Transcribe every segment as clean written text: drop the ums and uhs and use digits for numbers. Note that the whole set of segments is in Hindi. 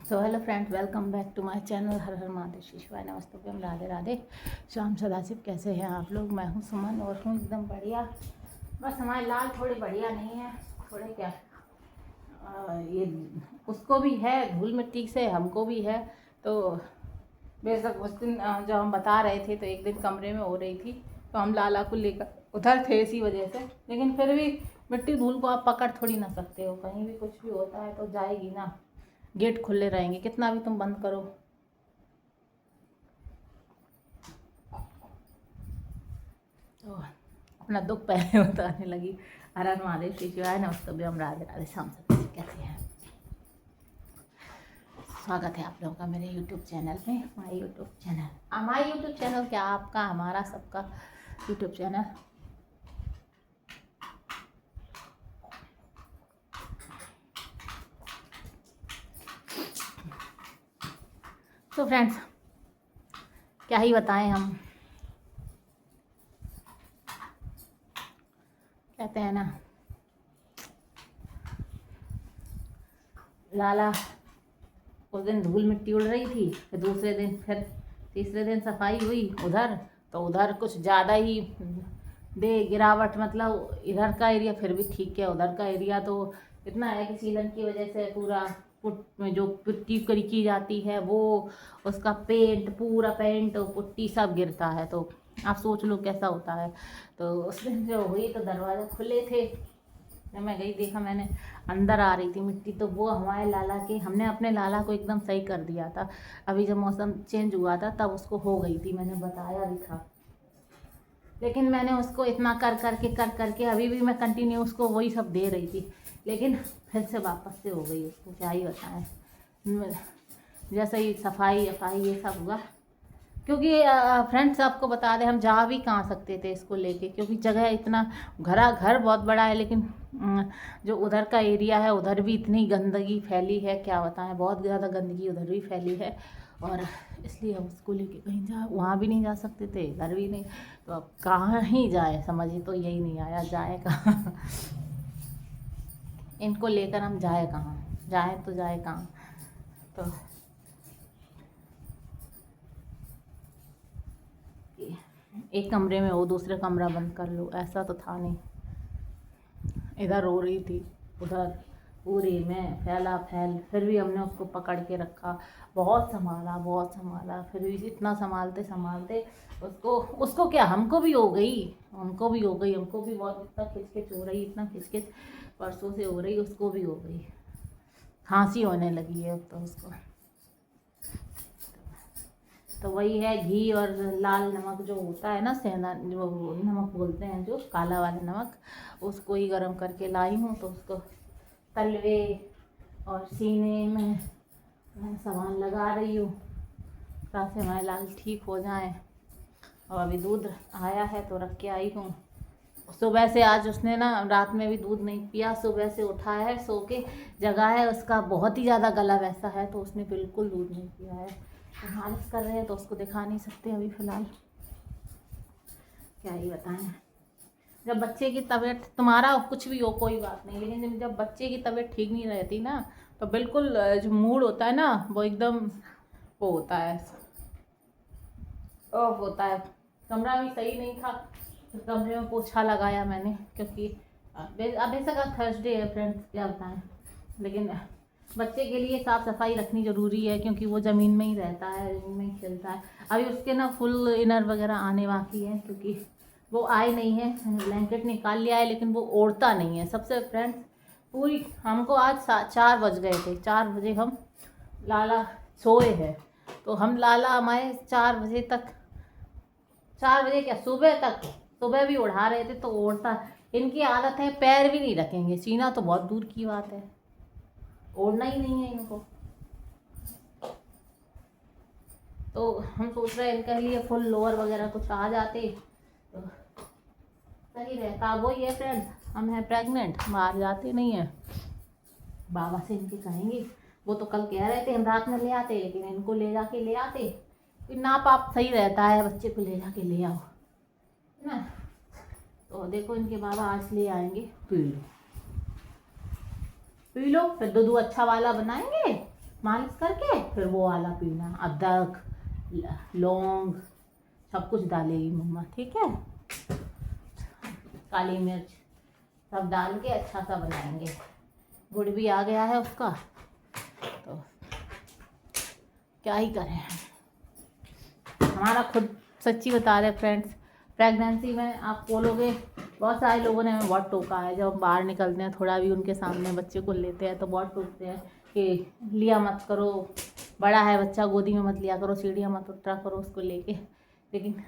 So hello friends, welcome back to my channel. हर हर महादेव, शिवाय नमस्तुभ्यम, राधे राधे, श्याम सदाशिव। कैसे हैं आप लोग? मैं हूं सुमन और हूं एकदम बढ़िया। बस हमारे लाल थोड़े बढ़िया नहीं है, थोड़े क्या ये उसको भी है धूल मिट्टी से, हमको भी है। तो बेशक उस दिन जब हम बता रहे थे तो एक दिन कमरे में हो रही थी तो हम लाला को लेकर उधर थे इसी वजह से। लेकिन फिर भी मिट्टी धूल को आप पकड़ थोड़ी ना सकते हो, कहीं भी कुछ भी होता है तो जाएगी ना। गेट खुले रहेंगे, कितना भी तुम बंद करो। तो अपना दुख पहले बताने लगी। हर हर महादेव, श्री शिवाय नमस्तुभ्यम, राधे राधे, श्याम सदाशिव। कैसे हैं? स्वागत है आप लोगों का मेरे यूट्यूब चैनल में। माय यूट्यूब चैनल क्या, आपका हमारा सबका यूट्यूब चैनल। तो फ्रेंड्स, क्या ही बताएं हम। कहते हैं ना, लाला उस दिन धूल मिट्टी उड़ रही थी, फिर दूसरे दिन, फिर तीसरे दिन सफाई हुई उधर, तो उधर कुछ ज़्यादा ही दे गिरावट। मतलब इधर का एरिया फिर भी ठीक है, उधर का एरिया तो इतना है कि सीलन की वजह से पूरा जो पुट्टी करी की जाती है वो, उसका पूरा पेंट और पुट्टी सब गिरता है। तो आप सोच लो कैसा होता है। तो उस दिन जो हुई तो दरवाजे खुले थे, जब मैं गई देखा, मैंने अंदर आ रही थी मिट्टी, तो वो हमारे लाला के, हमने अपने लाला को एकदम सही कर दिया था। अभी जब मौसम चेंज हुआ था तब उसको हो गई थी, मैंने बताया भी था। लेकिन मैंने उसको इतना कर करके अभी भी मैं कंटिन्यू उसको वही सब दे रही थी, लेकिन फिर से वापस से हो गई। उसको क्या ही बताएं। जैसे ही सफाई ये सब हुआ, क्योंकि फ्रेंड्स आपको बता दें, हम जा भी कहाँ सकते थे इसको लेके, क्योंकि जगह इतना, घर बहुत बड़ा है, लेकिन जो उधर का एरिया है उधर भी इतनी गंदगी फैली है, क्या बताएं। बहुत ज़्यादा गंदगी उधर भी फैली है, और इसलिए हम उसको लेके कहीं वहाँ भी नहीं जा सकते थे, इधर भी नहीं। तो अब कहाँ ही जाए, समझ ही तो यही नहीं आया, जाए कहाँ। इनको लेकर हम जाए कहाँ, जाए कहाँ। तो एक कमरे में हो, दूसरे कमरा बंद कर लो, ऐसा तो था नहीं। इधर रो रही थी, उधर पूरी में फिर भी हमने उसको पकड़ के रखा, बहुत संभाला। फिर भी इतना संभालते उसको क्या, हमको भी हो गई। हमको भी बहुत, इतना खिचखिच हो रही, इतना खिचखिच परसों से हो रही, उसको भी हो गई। खांसी होने लगी है अब तो उसको। तो वही है, घी और लाल नमक जो होता है ना, सेंधा जो नमक बोलते हैं, जो काला वाला नमक, उसको ही गर्म करके लाई हूँ। तो उसको तलवे और सीने में मैं सामान लगा रही हूँ, ताकि हमारे लाल ठीक हो जाए। और अभी दूध आया है तो रख के आई हूँ। सुबह से आज उसने ना, रात में भी दूध नहीं पिया, सुबह से उठा है सो के, जगह है उसका बहुत ही ज़्यादा गला वैसा है, तो उसने बिल्कुल दूध नहीं पिया है। तो मालिश कर रहे हैं तो उसको दिखा नहीं सकते अभी फ़िलहाल, क्या ही बताएं। जब बच्चे की तबीयत, तुम्हारा कुछ भी हो कोई बात नहीं, लेकिन जब बच्चे की तबीयत ठीक नहीं रहती ना, तो बिल्कुल जो मूड होता है ना, वो एकदम वो होता है, ऑफ होता है। कमरा भी सही नहीं था, तो कमरे में पोछा लगाया मैंने, क्योंकि अब बेशक आज थर्सडे है फ्रेंड्स, क्या बताएं। लेकिन बच्चे के लिए साफ़ सफाई रखनी ज़रूरी है, क्योंकि वो ज़मीन में ही रहता है, ज़मीन में ही खेलता है। अभी उसके ना फुल इनर वगैरह आने बाकी है, क्योंकि वो आए नहीं है। ब्लैंकेट निकाल लिया है, लेकिन वो ओढ़ता नहीं है। सबसे फ्रेंड्स, पूरी हमको आज 4 बज गए थे, 4 बजे हम लाला सोए हैं, तो हम लाला हमारे 4 बजे तक, 4 बजे क्या, सुबह भी उड़ा रहे थे तो ओढ़ता। इनकी आदत है पैर भी नहीं रखेंगे, सीना तो बहुत दूर की बात है, ओढ़ना ही नहीं है इनको। तो हम सोच रहे हैं इनके लिए फुल लोअर वगैरह कुछ आ जाते तो सही रहता। वो ये फ्रेंड्स, हम हैं प्रेग्नेंट, बाहर जाते नहीं हैं। बाबा से इनके कहेंगे, वो तो कल कह रहे थे हम रात में ले आते, लेकिन इनको ले आते। नाप आप सही रहता है, बच्चे को ले जाके ले आओ, है ना। तो देखो, इनके बाबा आज ले आएंगे, पी लो, फिर दूध अच्छा वाला बनाएंगे, मालिश करके फिर वो वाला पीना। अदरक, लौंग सब कुछ डालेगी मम्मा, ठीक है। काली मिर्च सब डाल के अच्छा सा बनाएंगे। गुड़ भी आ गया है उसका, तो क्या ही करें। हमारा खुद सच्ची बता रहे फ्रेंड्स, प्रेगनेंसी में आप बोलोगे, बहुत सारे लोगों ने हमें बहुत टोका है। जब हम बाहर निकलते हैं थोड़ा भी उनके सामने बच्चे को लेते हैं तो बहुत टोकते हैं कि लिया मत करो, बड़ा है बच्चा, गोदी में मत लिया करो, सीढ़ियाँ मत उतरा करो उसको लेके। लेकिन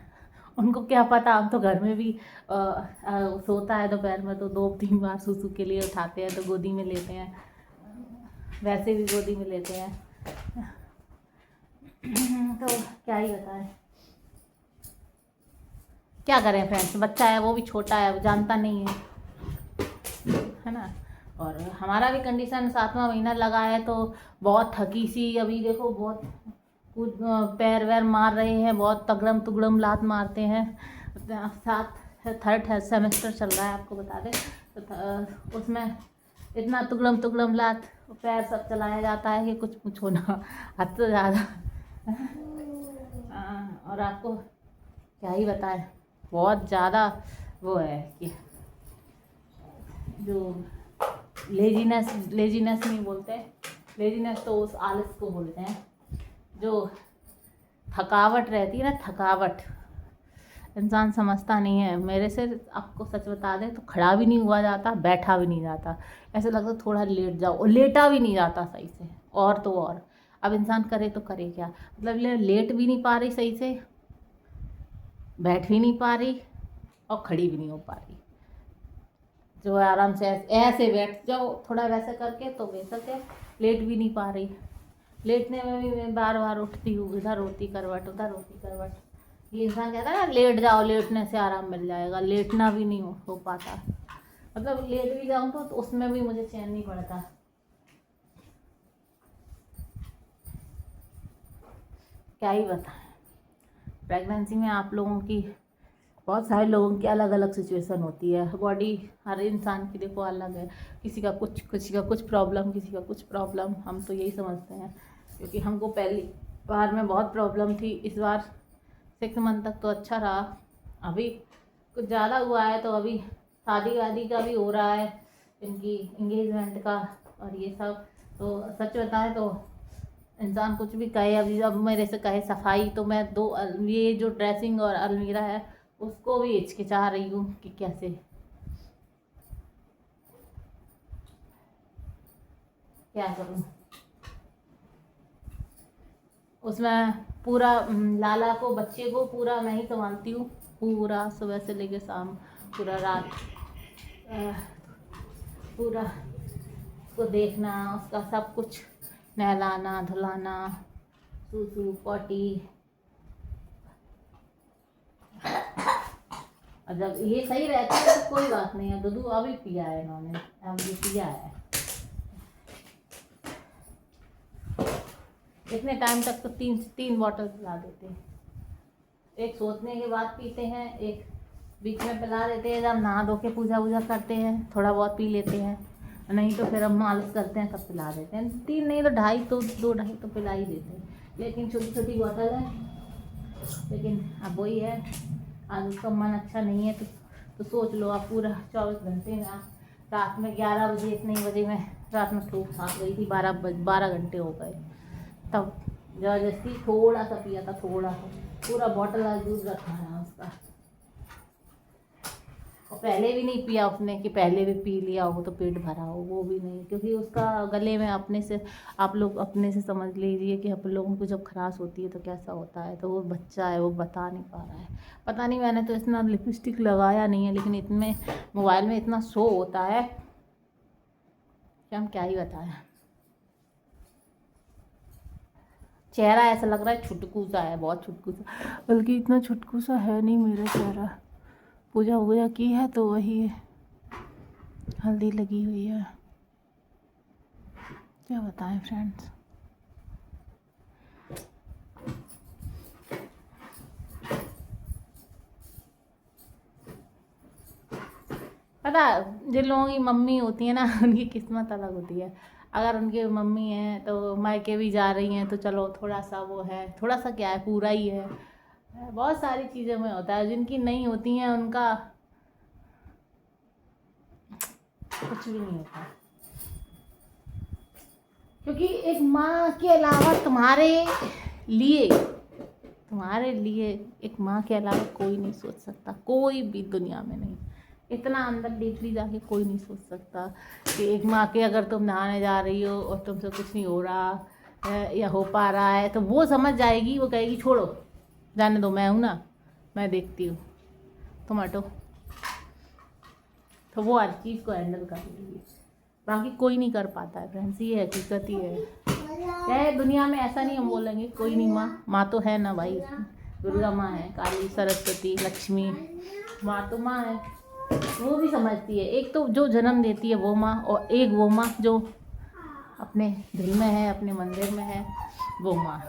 उनको क्या पता, हम तो घर में भी सोता है दोपहर में तो 2-3 बार सूसू के लिए उठाते हैं तो गोदी में लेते हैं, वैसे भी गोदी में लेते हैं। तो क्या ही बताएं, क्या करें फ्रेंड्स, बच्चा है वो भी छोटा है, वो जानता नहीं है ना। और हमारा भी कंडीशन 7वां महीना लगा है तो बहुत थकी सी, अभी देखो बहुत कुछ पैर वैर मार रहे हैं, बहुत तगड़म तुगड़म लात मारते हैं। थर्ड सेमेस्टर चल रहा है आपको बता दें, तो उसमें इतना तुगड़म तुगड़म लात पैर सब चलाया जाता है कि कुछ पूछो ना, हद से ज़्यादा। और आपको क्या ही बताएं, बहुत ज़्यादा वो है कि जो लेजीनेस नहीं बोलते, लेजीनेस तो उस आलस को बोलते हैं। जो थकावट रहती है ना, थकावट इंसान समझता नहीं है। मेरे से आपको सच बता दें तो खड़ा भी नहीं हुआ जाता, बैठा भी नहीं जाता, ऐसे लगता थोड़ा लेट जाओ, और लेटा भी नहीं जाता सही से। और तो और अब इंसान करे तो करे क्या, मतलब लेट भी नहीं पा रही सही से, बैठ भी नहीं पा रही और खड़ी भी नहीं हो पा रही। जो आराम से ऐसे बैठ जाओ थोड़ा वैसे करके तो वैसा है, लेट भी नहीं पा रही। लेटने में भी मैं बार बार उठती हूँ, इधर होती करवट उधर होती करवट। ये इंसान कहता है ना लेट जाओ, लेटने से आराम मिल जाएगा, लेटना भी नहीं हो पाता। मतलब लेट भी जाऊँ तो उसमें भी मुझे चैन नहीं पड़ता। क्या ही बताएं, प्रेगनेंसी में आप लोगों की, बहुत सारे लोगों की अलग अलग सिचुएशन होती है। बॉडी हर इंसान की देखो अलग है, किसी का कुछ प्रॉब्लम, किसी का कुछ प्रॉब्लम। हम तो यही समझते हैं क्योंकि हमको पहली बार में बहुत प्रॉब्लम थी। इस बार 6 मंथ तक तो अच्छा रहा, अभी कुछ ज़्यादा हुआ है तो अभी शादी वादी का भी हो रहा है, इनकी इंगेजमेंट का और ये सब। तो सच बताएं तो इंसान कुछ भी कहे, अभी अब मेरे से कहे सफाई तो मैं ये जो ड्रेसिंग और अलमीरा है उसको भी हिचकिचा रही हूँ कि कैसे क्या करूँ। उसमें पूरा लाला को, बच्चे को पूरा मैं ही संभालती हूँ, पूरा सुबह से लेकर शाम, पूरा रात, पूरा उसको देखना, उसका सब कुछ, नहलाना धुलाना, सूसू पॉटी। और जब ये सही रहता है तो कोई बात नहीं है। दूध अभी पिया है इन्होंने, अभी पिया है। इतने टाइम तक तो 3 बॉटल पिला देते हैं। एक सोचने के बाद पीते हैं, एक बीच में पिला देते हैं, जब नहा धो के पूजा वूजा करते हैं थोड़ा बहुत पी लेते हैं, नहीं तो फिर हम मालिश करते हैं तब पिला देते हैं। 3 नहीं तो 2.5 तो 2-2.5 तो पिला ही देते हैं, लेकिन छोटी छोटी बॉटल है। लेकिन अब वही है, आज उसका मन अच्छा नहीं है तो सोच लो आप, पूरा 24 घंटे में आप रात में 11 बजे इतने बजे में रात में ठोक खा गई थी, 12 घंटे हो गए, तब ज़बरदस्ती थोड़ा सा पिया था, थोड़ा सा, पूरा बॉटल आज दूध रखा है उसका। और पहले भी नहीं पिया उसने कि पहले भी पी लिया हो तो पेट भरा हो, वो भी नहीं, क्योंकि उसका गले में अपने से, आप लोग अपने से समझ लीजिए कि आप लोगों को जब खराश होती है तो कैसा होता है। तो वो बच्चा है, वो बता नहीं पा रहा है, पता नहीं, मैंने तो इतना लिपस्टिक लगाया नहीं है, लेकिन इतने मोबाइल में इतना शो होता है कि हम क्या ही बताएं। चेहरा ऐसा लग रहा है छुटकू सा है, बहुत छुटकू सा, बल्कि इतना छुटकू सा है नहीं मेरा चेहरा। पूजा वूजा की है तो वही हल्दी लगी हुई है, क्या बताएं फ्रेंड्स। पता जिन लोगों की मम्मी होती है ना उनकी किस्मत अलग होती है। अगर उनके मम्मी हैं तो मायके भी जा रही हैं तो चलो थोड़ा सा वो है, थोड़ा सा क्या है, पूरा ही है। बहुत सारी चीज़ें में होता है, जिनकी नहीं होती हैं उनका कुछ भी नहीं होता। क्योंकि एक माँ के अलावा तुम्हारे लिए एक माँ के अलावा कोई नहीं सोच सकता, कोई भी दुनिया में नहीं। इतना अंदर डीपली जाके कोई नहीं सोच सकता कि एक माँ के अगर तुम नहाने जा रही हो और तुमसे कुछ नहीं हो रहा है या हो पा रहा है तो वो समझ जाएगी, वो कहेगी छोड़ो जाने दो, मैं हूँ ना, मैं देखती हूँ, तुम हटो। तो वो हर चीज़ को हैंडल कर लेगी, बाकी कोई नहीं कर पाता है फ्रेंड्स, ये हकीकत ही है। क्या दुनिया में ऐसा नहीं हम बोलेंगे कोई नहीं, माँ तो है ना भाई, दुर्गा माँ है, काली, सरस्वती, लक्ष्मी, माँ तो माँ है, वो भी समझती है। एक तो जो जन्म देती है वो माँ, और एक वो माँ जो अपने दिल में है, अपने मंदिर में है, वो माँ।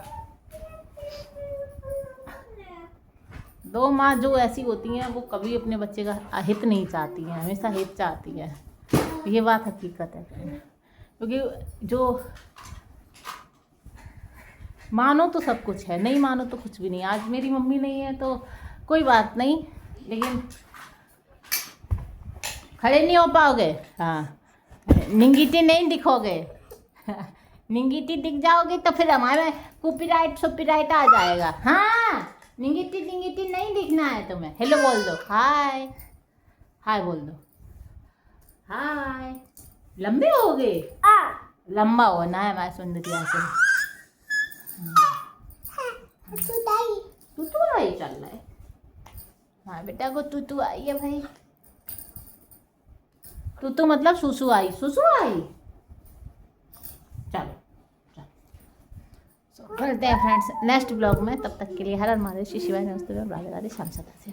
दो माँ जो ऐसी होती हैं वो कभी अपने बच्चे का हित नहीं चाहती हैं, हमेशा हित चाहती हैं, ये बात हकीकत है। क्योंकि जो मानो तो सब कुछ है, नहीं मानो तो कुछ भी नहीं। आज मेरी मम्मी नहीं है तो कोई बात नहीं, लेकिन खड़े नहीं हो पाओगे, हाँ, निंगीटी नहीं दिखोगे निंगीटी दिख जाओगे तो फिर हमारे कॉपीराइट आ जाएगा। हाँ, निंगीटी नहीं दिखना है तुम्हें। हेलो बोल दो, हाय हाय बोल दो, हाय। लंबे हो गए, लंबा होना है हमारे सुंदरिया से। तू आई चल रहा है, हाँ बेटा को तू आई है भाई, तू मतलब सुसु आई चलो। मिलते हैं फ्रेंड्स नेक्स्ट ब्लॉग में, तब तक के लिए हर हर महादेव, श्री शिवाय, नमस्ते, राधे राधे, श्याम सदा से।